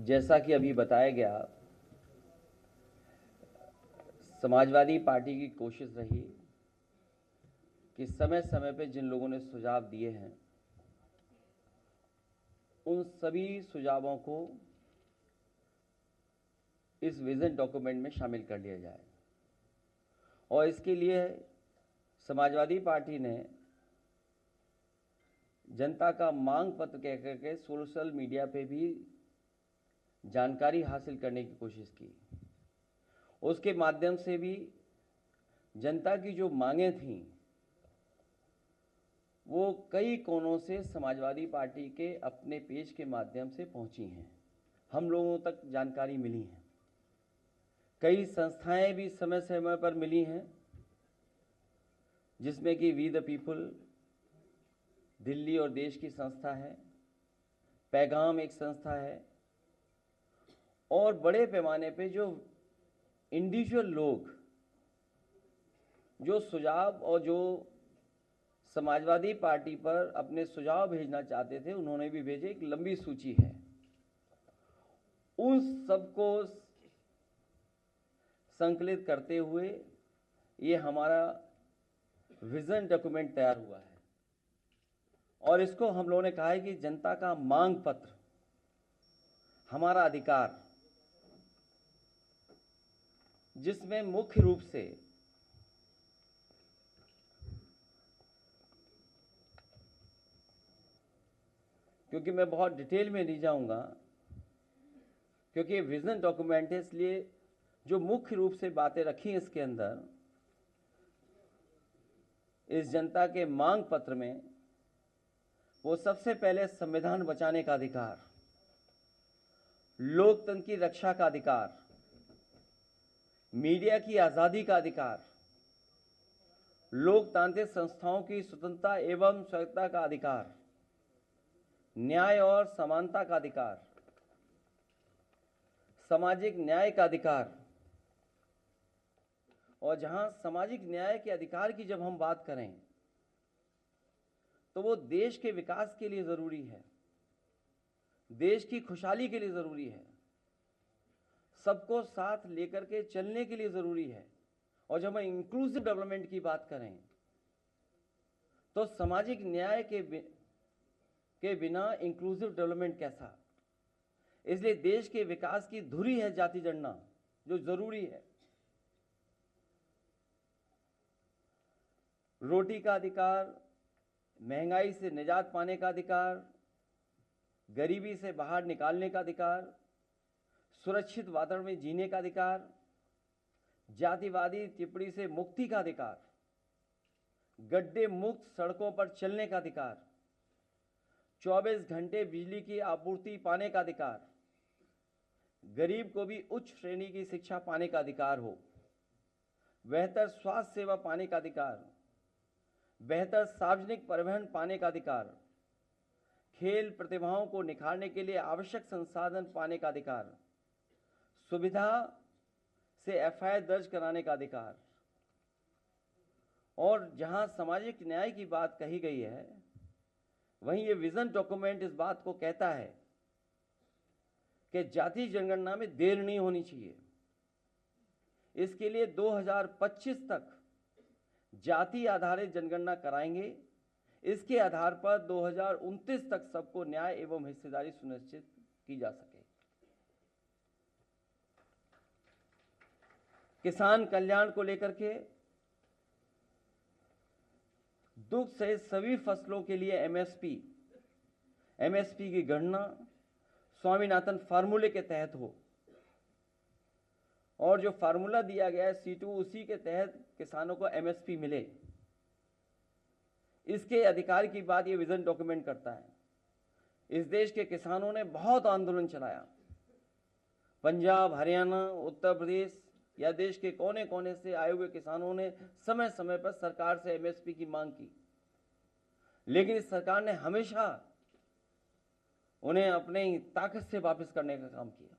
जैसा कि अभी बताया गया, समाजवादी पार्टी की कोशिश रही कि समय समय पे जिन लोगों ने सुझाव दिए हैं उन सभी सुझावों को इस विजन डॉक्यूमेंट में शामिल कर लिया जाए। और इसके लिए समाजवादी पार्टी ने जनता का मांग पत्र कह करके सोशल मीडिया पे भी जानकारी हासिल करने की कोशिश की। उसके माध्यम से भी जनता की जो मांगें थीं वो कई कोनों से समाजवादी पार्टी के अपने पेज के माध्यम से पहुंची हैं, हम लोगों तक जानकारी मिली है। कई संस्थाएं भी समय समय पर मिली हैं, जिसमें कि वी द पीपल दिल्ली और देश की संस्था है, पैगाम एक संस्था है, और बड़े पैमाने पे जो इंडिविजुअल लोग जो सुझाव और जो समाजवादी पार्टी पर अपने सुझाव भेजना चाहते थे उन्होंने भी भेजे। एक लंबी सूची है, उन सबको संकलित करते हुए ये हमारा विजन डॉक्यूमेंट तैयार हुआ है। और इसको हम लोगों ने कहा है कि जनता का मांग पत्र, हमारा अधिकार, जिसमें मुख्य रूप से क्योंकि मैं बहुत डिटेल में नहीं जाऊंगा क्योंकि ये विजन डॉक्यूमेंट है, इसलिए जो मुख्य रूप से बातें रखी हैं इसके अंदर, इस जनता के मांग पत्र में, वो सबसे पहले संविधान बचाने का अधिकार, लोकतंत्र की रक्षा का अधिकार, मीडिया की आजादी का अधिकार, लोकतांत्रिक संस्थाओं की स्वतंत्रता एवं स्वायत्तता का अधिकार, न्याय और समानता का अधिकार, सामाजिक न्याय का अधिकार। और जहां सामाजिक न्याय के अधिकार की जब हम बात करें तो वो देश के विकास के लिए जरूरी है, देश की खुशहाली के लिए जरूरी है, सबको साथ लेकर के चलने के लिए जरूरी है। और जब हम इंक्लूसिव डेवलपमेंट की बात करें तो सामाजिक न्याय के बिना इंक्लूसिव डेवलपमेंट कैसा। इसलिए देश के विकास की धुरी है जाति जनगणना, जो जरूरी है। रोटी का अधिकार, महंगाई से निजात पाने का अधिकार, गरीबी से बाहर निकालने का अधिकार, सुरक्षित वातावरण में जीने का अधिकार, जातिवादी टिप्पणी से मुक्ति का अधिकार, गड्ढे मुक्त सड़कों पर चलने का अधिकार, 24 घंटे बिजली की आपूर्ति पाने का अधिकार, गरीब को भी उच्च श्रेणी की शिक्षा पाने का अधिकार हो, बेहतर स्वास्थ्य सेवा पाने का अधिकार, बेहतर सार्वजनिक परिवहन पाने का अधिकार, खेल प्रतिभाओं को निखारने के लिए आवश्यक संसाधन पाने का अधिकार, सुविधा से एफआईआर दर्ज कराने का अधिकार। और जहां सामाजिक न्याय की बात कही गई है, वहीं ये विजन डॉक्यूमेंट इस बात को कहता है कि जाति जनगणना में देर नहीं होनी चाहिए। इसके लिए 2025 तक जाति आधारित जनगणना कराएंगे। इसके आधार पर 2029 तक सबको न्याय एवं हिस्सेदारी सुनिश्चित की जा सके। किसान कल्याण को लेकर के दुग्ध सहित सभी फसलों के लिए एमएसपी की गणना स्वामीनाथन फार्मूले के तहत हो, और जो फार्मूला दिया गया है C2 उसी के तहत किसानों को एमएसपी मिले। इसके अधिकार की बात ये विजन डॉक्यूमेंट करता है। इस देश के किसानों ने बहुत आंदोलन चलाया, पंजाब, हरियाणा, उत्तर प्रदेश या देश के कोने कोने से आए हुए किसानों ने समय समय पर सरकार से एमएसपी की मांग की, लेकिन इस सरकार ने हमेशा उन्हें अपनी ताकत से वापस करने का काम किया।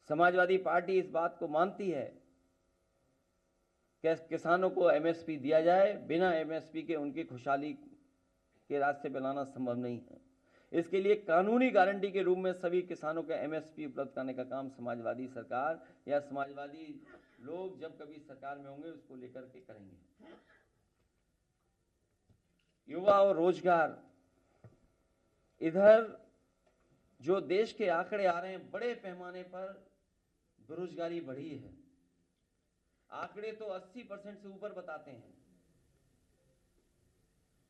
समाजवादी पार्टी इस बात को मानती है कि किसानों को एमएसपी दिया जाए, बिना एमएसपी के उनकी खुशहाली के रास्ते पे लाना संभव नहीं है। इसके लिए कानूनी गारंटी के रूप में सभी किसानों को एमएसपी उपलब्ध कराने का काम समाजवादी सरकार या समाजवादी लोग जब कभी सरकार में होंगे उसको लेकर के करेंगे। युवा और रोजगार, इधर जो देश के आंकड़े आ रहे हैं, बड़े पैमाने पर बेरोजगारी बढ़ी है। आंकड़े तो 80% से ऊपर बताते हैं,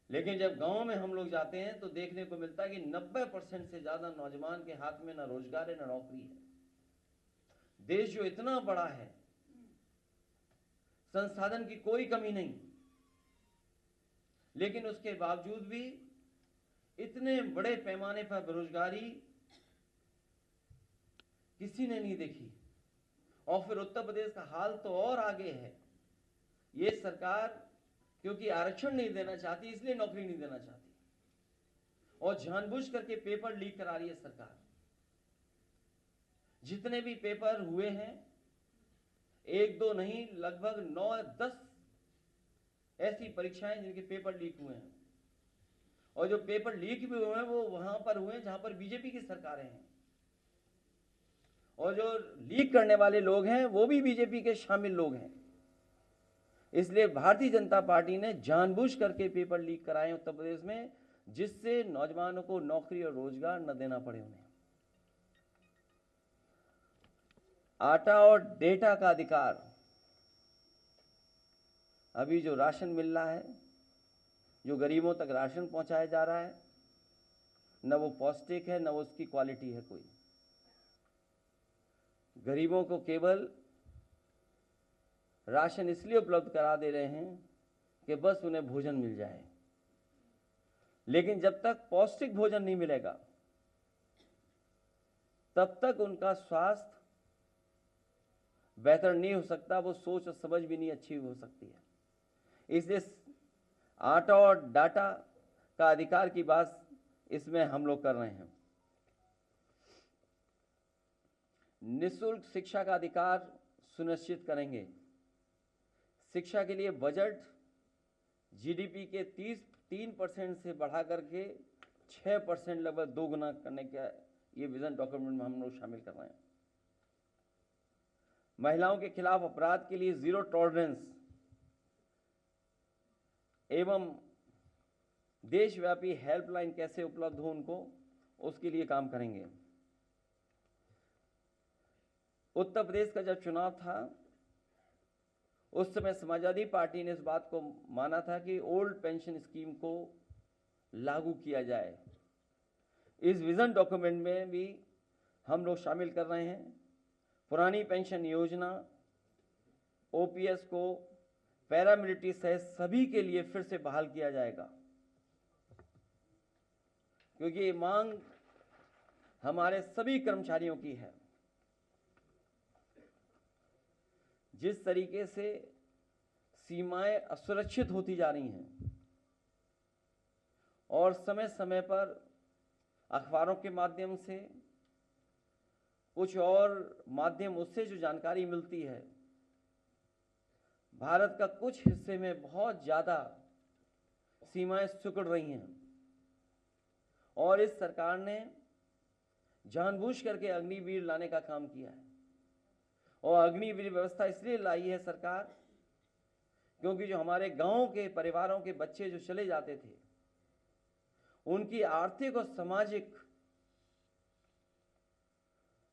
लेकिन जब गांव में हम लोग जाते हैं तो देखने को मिलता है कि 90% से ज्यादा नौजवान के हाथ में ना रोजगार है ना नौकरी है। देश जो इतना बड़ा है, संसाधन की कोई कमी नहीं, लेकिन उसके बावजूद भी इतने बड़े पैमाने पर बेरोजगारी किसी ने नहीं देखी। और फिर उत्तर प्रदेश का हाल तो और आगे है। ये सरकार क्योंकि आरक्षण नहीं देना चाहती, इसलिए नौकरी नहीं देना चाहती और जानबूझ करके पेपर लीक करा रही है सरकार। जितने भी पेपर हुए हैं, 1-2 नहीं, लगभग 9-10 ऐसी परीक्षाएं जिनके पेपर लीक हुए हैं। और जो पेपर लीक भी हुए हैं वो वहां पर हुए हैं जहां पर बीजेपी की सरकारें हैं, और जो लीक करने वाले लोग हैं वो भी बीजेपी के शामिल लोग हैं। इसलिए भारतीय जनता पार्टी ने जानबूझ करके पेपर लीक कराए उत्तर प्रदेश में, जिससे नौजवानों को नौकरी और रोजगार न देना पड़े उन्हें। आटा और डेटा का अधिकार, अभी जो राशन मिल रहा है, जो गरीबों तक राशन पहुंचाया जा रहा है, न वो पौष्टिक है न वो उसकी क्वालिटी है कोई। गरीबों को केवल राशन इसलिए उपलब्ध करा दे रहे हैं कि बस उन्हें भोजन मिल जाए, लेकिन जब तक पौष्टिक भोजन नहीं मिलेगा तब तक उनका स्वास्थ्य बेहतर नहीं हो सकता, वो सोच और समझ भी नहीं अच्छी हो सकती है। इसलिए आटा और डाटा का अधिकार की बात इसमें हम लोग कर रहे हैं। निःशुल्क शिक्षा का अधिकार सुनिश्चित करेंगे। शिक्षा के लिए बजट जीडीपी के 3% से बढ़ा करके 6% लगभग 2 गुना करने का ये विजन डॉक्यूमेंट में हम लोग शामिल कर रहे हैं। महिलाओं के खिलाफ अपराध के लिए जीरो टॉलरेंस एवं देशव्यापी हेल्पलाइन कैसे उपलब्ध हो उनको, उसके लिए काम करेंगे। उत्तर प्रदेश का जब चुनाव था उस समय समाजवादी पार्टी ने इस बात को माना था कि ओल्ड पेंशन स्कीम को लागू किया जाए। इस विजन डॉक्यूमेंट में भी हम लोग शामिल कर रहे हैं। पुरानी पेंशन योजना, ओपीएस को पैरामिलिट्री सहित सभी के लिए फिर से बहाल किया जाएगा, क्योंकि ये मांग हमारे सभी कर्मचारियों की है। जिस तरीके से सीमाएं असुरक्षित होती जा रही हैं और समय समय पर अखबारों के माध्यम से कुछ और माध्यम उससे जो जानकारी मिलती है, भारत का कुछ हिस्से में बहुत ज्यादा सीमाएं सिकुड़ रही हैं और इस सरकार ने जानबूझ करके अग्निवीर लाने का काम किया है। और अग्निवीर व्यवस्था इसलिए लाई है सरकार क्योंकि जो हमारे गांव के परिवारों के बच्चे जो चले जाते थे, उनकी आर्थिक और सामाजिक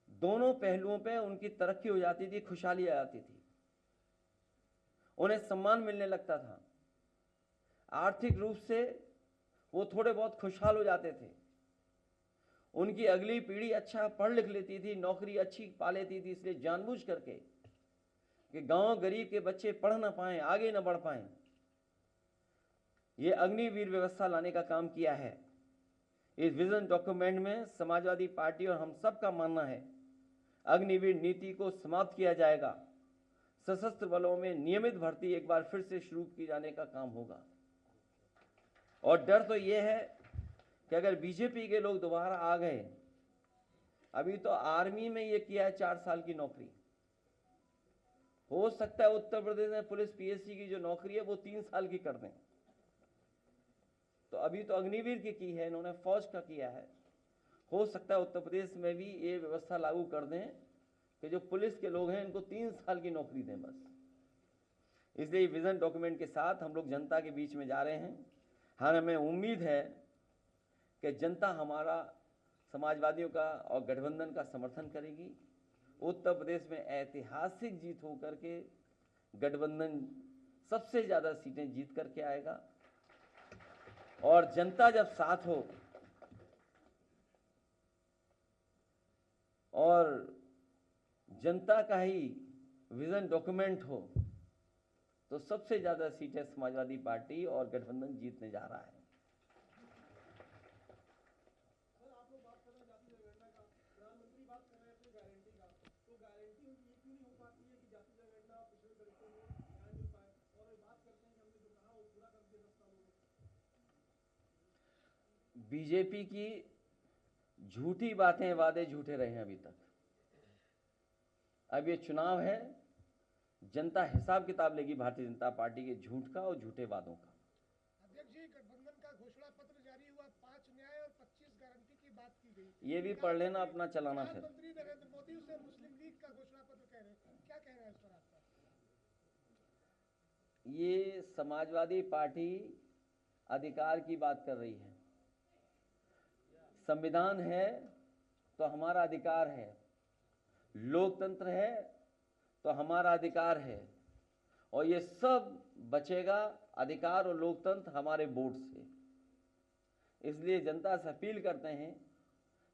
दोनों पहलुओं पे उनकी तरक्की हो जाती थी, खुशहाली आ जाती थी, उन्हें सम्मान मिलने लगता था, आर्थिक रूप से वो थोड़े बहुत खुशहाल हो जाते थे, उनकी अगली पीढ़ी अच्छा पढ़ लिख लेती थी, नौकरी अच्छी पा लेती थी। इसलिए जानबूझ करके कि गांव गरीब के बच्चे पढ़ ना पाएं, आगे ना बढ़ पाएं, ये अग्निवीर व्यवस्था लाने का काम किया है। इस विजन डॉक्यूमेंट में समाजवादी पार्टी और हम सब का मानना है अग्निवीर नीति को समाप्त किया जाएगा। सशस्त्र बलों में नियमित भर्ती एक बार फिर से शुरू की जाने का काम होगा। और डर तो ये है कि अगर बीजेपी के लोग दोबारा आ गए, अभी तो आर्मी में ये किया है 4 साल की नौकरी, हो सकता है उत्तर प्रदेश में पुलिस पीएससी की जो नौकरी है वो 3 साल की कर दें। तो तो अभी तो अग्निवीर की है, इन्होंने फौज का किया है। हो सकता है उत्तर प्रदेश में भी ये व्यवस्था लागू कर दें कि जो पुलिस के लोग हैं इनको 3 साल की नौकरी दें बस। इसलिए विजन डॉक्यूमेंट के साथ हम लोग जनता के बीच में जा रहे हैं। हाँ, हमें उम्मीद है कि जनता हमारा, समाजवादियों का और गठबंधन का समर्थन करेगी। उत्तर प्रदेश में ऐतिहासिक जीत हो करके गठबंधन सबसे ज़्यादा सीटें जीत करके आएगा। और जनता जब साथ हो और जनता का ही विजन डॉक्यूमेंट हो तो सबसे ज़्यादा सीटें समाजवादी पार्टी और गठबंधन जीतने जा रहा है। बीजेपी की झूठी बातें, वादे झूठे रहे हैं अभी तक। अब ये चुनाव है, जनता हिसाब किताब लेगी भारतीय जनता पार्टी के झूठ का और झूठे वादों का। अध्यक्ष जी, गठबंधन का घोषणा पत्र जारी हुआ, 5 न्याय और 25 गारंटी की बात की गई। ये भी पढ़ लेना, अपना चलाना। फिर प्रधानमंत्री नरेंद्र मोदी उसे मुस्लिम लीग का घोषणा पत्र कह रहे हैं, क्या कह रहे हैं इस पर आपका? ये समाजवादी पार्टी अधिकार की बात कर रही है। संविधान है तो हमारा अधिकार है, लोकतंत्र है तो हमारा अधिकार है, और ये सब बचेगा अधिकार और लोकतंत्र हमारे वोट से। इसलिए जनता से अपील करते हैं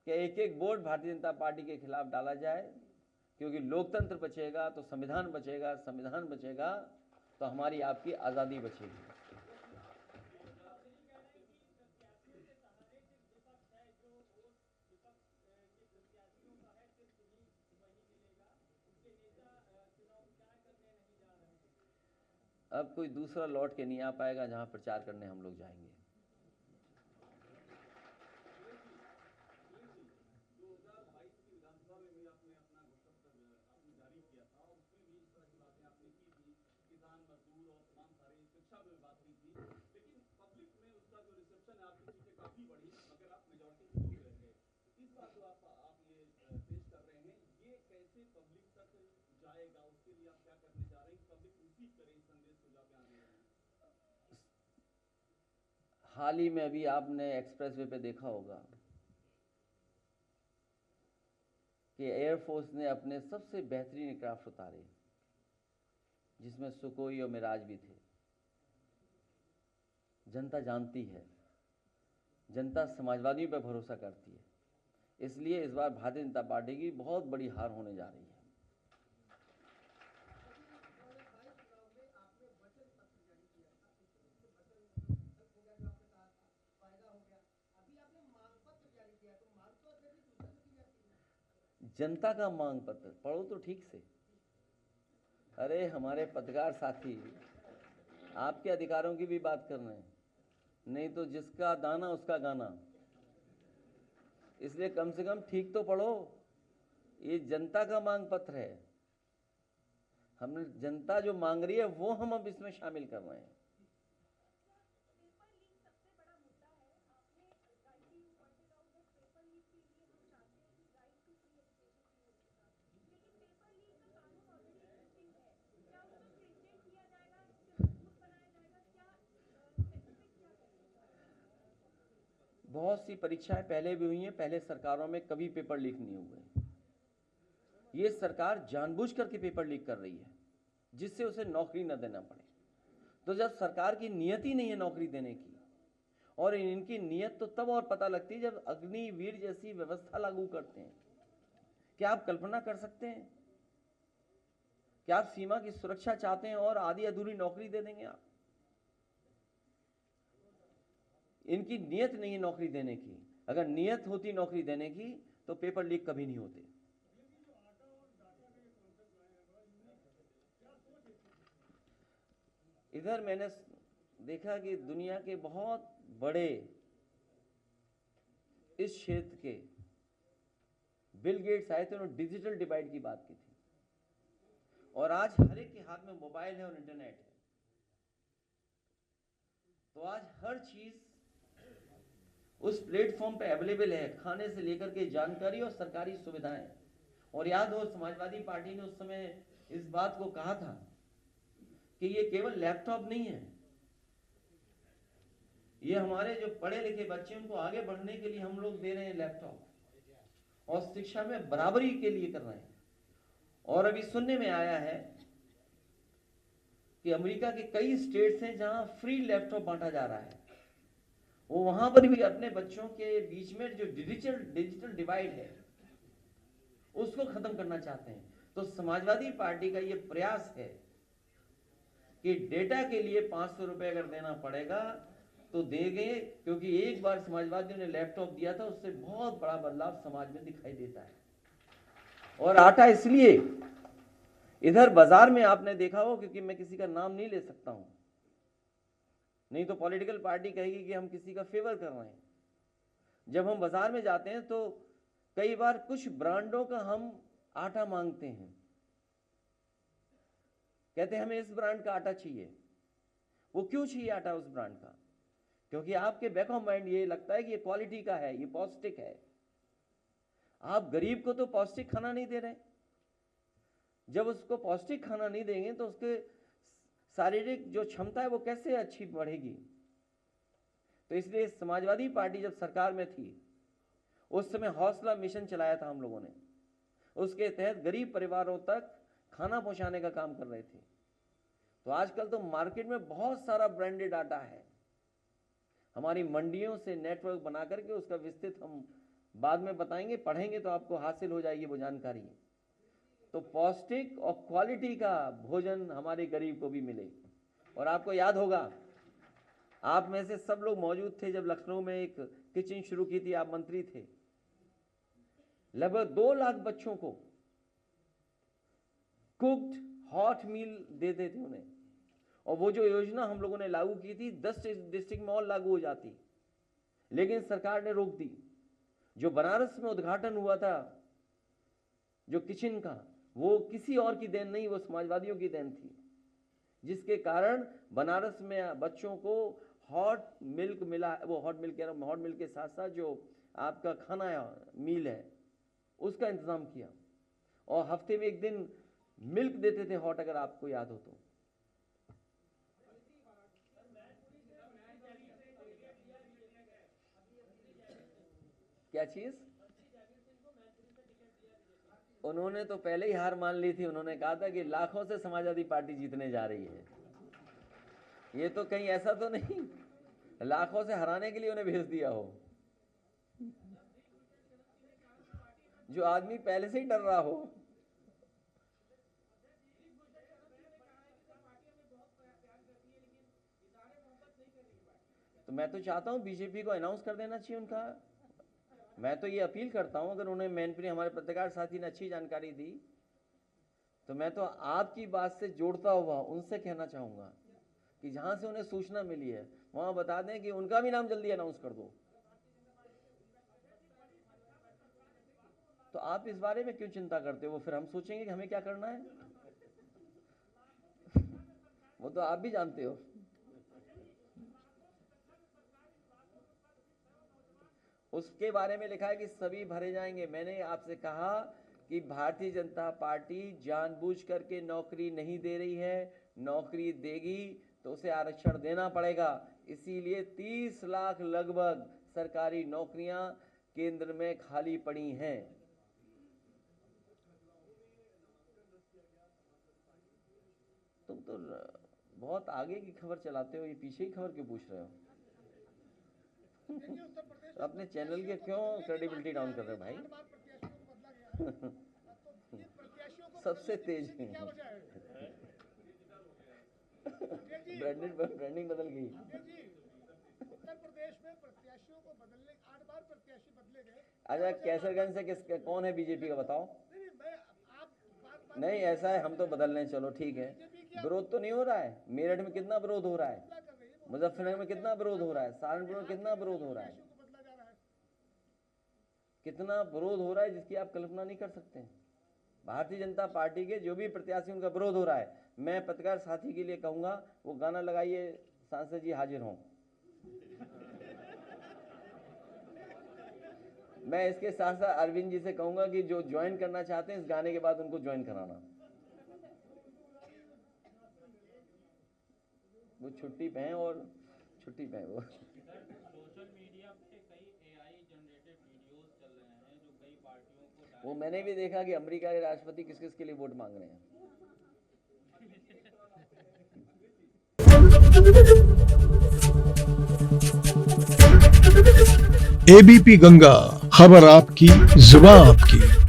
कि एक एक वोट भारतीय जनता पार्टी के खिलाफ डाला जाए, क्योंकि लोकतंत्र बचेगा तो संविधान बचेगा, संविधान बचेगा तो हमारी आपकी आज़ादी बचेगी। अब कोई दूसरा लौट के नहीं आ पाएगा जहां प्रचार करने हम लोग जाएंगे। हाल ही में अभी आपने एक्सप्रेसवे पे देखा होगा कि एयरफोर्स ने अपने सबसे बेहतरीन एयरक्राफ्ट उतारे, जिसमें सुकोई और मिराज भी थे। जनता जानती है, जनता समाजवादियों पर भरोसा करती है, इसलिए इस बार भारतीय जनता पार्टी की बहुत बड़ी हार होने जा रही है। जनता का मांग पत्र पढ़ो तो ठीक से। अरे हमारे पत्रकार साथी आपके अधिकारों की भी बात कर रहे हैं, नहीं तो जिसका दाना उसका गाना। इसलिए कम से कम ठीक तो पढ़ो। ये जनता का मांग पत्र है, हमने जनता जो मांग रही है वो हम अब इसमें शामिल कर रहे हैं। बहुत सी परीक्षाएं पहले भी हुई हैं, पहले सरकारों में कभी पेपर लीक नहीं हुए। ये सरकार जानबूझ करके पेपर लीक कर रही है जिससे उसे नौकरी न देना पड़े। तो जब सरकार की नियत ही नहीं है नौकरी देने की, और इनकी नियत तो तब और पता लगती है जब अग्निवीर जैसी व्यवस्था लागू करते हैं। क्या आप कल्पना कर सकते हैं? क्या आप सीमा की सुरक्षा चाहते हैं और आधी अधूरी नौकरी दे देंगे आप? इनकी नियत नहीं है नौकरी देने की। अगर नियत होती नौकरी देने की तो पेपर लीक कभी नहीं होते। इधर मैंने देखा कि दुनिया के बहुत बड़े इस क्षेत्र के बिल गेट्स आए थे, उन्होंने डिजिटल डिवाइड की बात की थी, और आज हर एक के हाथ में मोबाइल है और इंटरनेट है। तो आज हर चीज उस प्लेटफॉर्म पे अवेलेबल है, खाने से लेकर के जानकारी और सरकारी सुविधाएं। और याद हो समाजवादी पार्टी ने उस समय इस बात को कहा था कि ये केवल लैपटॉप नहीं है, ये हमारे जो पढ़े लिखे बच्चे उनको आगे बढ़ने के लिए हम लोग दे रहे हैं लैपटॉप, और शिक्षा में बराबरी के लिए कर रहे हैं। और अभी सुनने में आया है कि अमेरिका के कई स्टेट्स हैं जहां फ्री लैपटॉप बांटा जा रहा है, वो वहां पर भी अपने बच्चों के बीच में जो डिजिटल डिवाइड है उसको खत्म करना चाहते हैं। तो समाजवादी पार्टी का ये प्रयास है कि डेटा के लिए 500 रुपए अगर देना पड़ेगा तो देंगे, क्योंकि एक बार समाजवादियों ने लैपटॉप दिया था, उससे बहुत बड़ा बदलाव समाज में दिखाई देता है। और आटा इसलिए इधर बाजार में आपने देखा हो, क्योंकि मैं किसी का नाम नहीं ले सकता हूं, नहीं तो पॉलिटिकल पार्टी कहेगी कि हम किसी का फेवर कर रहे हैं। जब हम बाजार में जाते हैं तो कई बार कुछ ब्रांडों का हम आटा मांगते हैं, कहते हैं हमें इस ब्रांड का आटा चाहिए। वो क्यों चाहिए आटा उस ब्रांड का? क्योंकि आपके बैक ऑफ माइंड ये लगता है कि ये क्वालिटी का है, ये पौष्टिक है। आप गरीब को तो पौष्टिक खाना नहीं दे रहे। जब उसको पौष्टिक खाना नहीं देंगे तो उसके शारीरिक जो क्षमता है वो कैसे अच्छी बढ़ेगी? तो इसलिए समाजवादी पार्टी जब सरकार में थी उस समय हौसला मिशन चलाया था हम लोगों ने, उसके तहत गरीब परिवारों तक खाना पहुंचाने का काम कर रहे थे। तो आजकल तो मार्केट में बहुत सारा ब्रांडेड आटा है, हमारी मंडियों से नेटवर्क बना करके उसका विस्तृत हम बाद में बताएंगे, पढ़ेंगे तो आपको हासिल हो जाएगी वो जानकारी। तो पौष्टिक और क्वालिटी का भोजन हमारे गरीब को भी मिले। और आपको याद होगा, आप में से सब लोग मौजूद थे जब लखनऊ में एक किचन शुरू की थी, आप मंत्री थे। लगभग 2 लाख बच्चों को कुक्ड हॉट मील देते थे उन्हें, और वो जो योजना हम लोगों ने लागू की थी 10 डिस्ट्रिक्ट में और लागू हो जाती, लेकिन सरकार ने रोक दी। जो बनारस में उद्घाटन हुआ था जो किचन का, वो किसी और की देन नहीं, वो समाजवादियों की देन थी, जिसके कारण बनारस में बच्चों को हॉट मिल्क मिला। वो हॉट मिल्क कह रहा हूं, हॉट मिल्क के साथ साथ जो आपका खाना मील है उसका इंतजाम किया, और हफ्ते में 1 दिन मिल्क देते थे हॉट, अगर आपको याद हो तो। क्या चीज? उन्होंने तो पहले ही हार मान ली थी। उन्होंने कहा था कि लाखों से समाजवादी पार्टी जीतने जा रही है। ये तो कहीं ऐसा तो नहीं लाखों से हराने के लिए उन्हें भेज दिया हो, जो आदमी पहले से ही डर रहा हो। तो मैं तो चाहता हूं बीजेपी को अनाउंस कर देना चाहिए उनका। मैं तो ये अपील करता हूं, अगर उन्हें मैनपुरी हमारे पत्रकार साथी ने अच्छी जानकारी दी तो मैं तो आपकी बात से जोड़ता हुआ उनसे कहना चाहूंगा कि जहां से उन्हें सूचना मिली है वहां बता दें कि उनका भी नाम जल्दी अनाउंस कर दो। तो आप इस बारे में क्यों चिंता करते हो? फिर हम सोचेंगे कि हमें क्या करना है। वो तो आप भी जानते हो। उसके बारे में लिखा है कि सभी भरे जाएंगे। मैंने आपसे कहा कि भारतीय जनता पार्टी जानबूझ करके नौकरी नहीं दे रही है, नौकरी देगी तो उसे आरक्षण देना पड़ेगा। इसीलिए 30 लाख लगभग सरकारी नौकरियां केंद्र में खाली पड़ी हैं। तुम तो बहुत आगे की खबर चलाते हो, ये पीछे की खबर क्यों पूछ रहे हो? अपने चैनल के क्यों क्रेडिबिलिटी डाउन कर रहे हो भाई? सबसे तेज ब्रांडिंग बदल गई। उत्तर प्रदेश में प्रत्याशियों को बदलने 8 बार प्रत्याशी बदले गए। अच्छा, कैसरगंज से किस कौन है बीजेपी का बताओ? नहीं ऐसा है, हम तो बदल रहे हैं, चलो ठीक है। विरोध तो नहीं हो रहा है। मेरठ में कितना विरोध हो रहा है, मुजफ्फरनगर में कितना विरोध हो रहा है, सहारनपुर में कितना विरोध हो रहा है, कितना विरोध हो रहा है जिसकी आप कल्पना नहीं कर सकते। भारतीय जनता पार्टी के जो भी प्रत्याशी उनका विरोध हो रहा है। मैं पत्रकार साथी के लिए कहूंगा वो गाना लगाइए, सांसद जी हाजिर हों। मैं इसके साथ साथ अरविंद जी से कहूंगा कि जो ज्वाइन करना चाहते हैं इस गाने के बाद उनको ज्वाइन कराना। वो छुट्टी पे हैं और छुट्टी पे हैं वो। सोशल मीडिया पे कई एआई जनरेटेड वीडियोस चल रहे हैं जो कई पार्टियों को वो मैंने भी देखा कि अमेरिका के राष्ट्रपति किस किस के लिए वोट मांग रहे हैं। एबीपी गंगा, खबर आपकी, जुबान आपकी।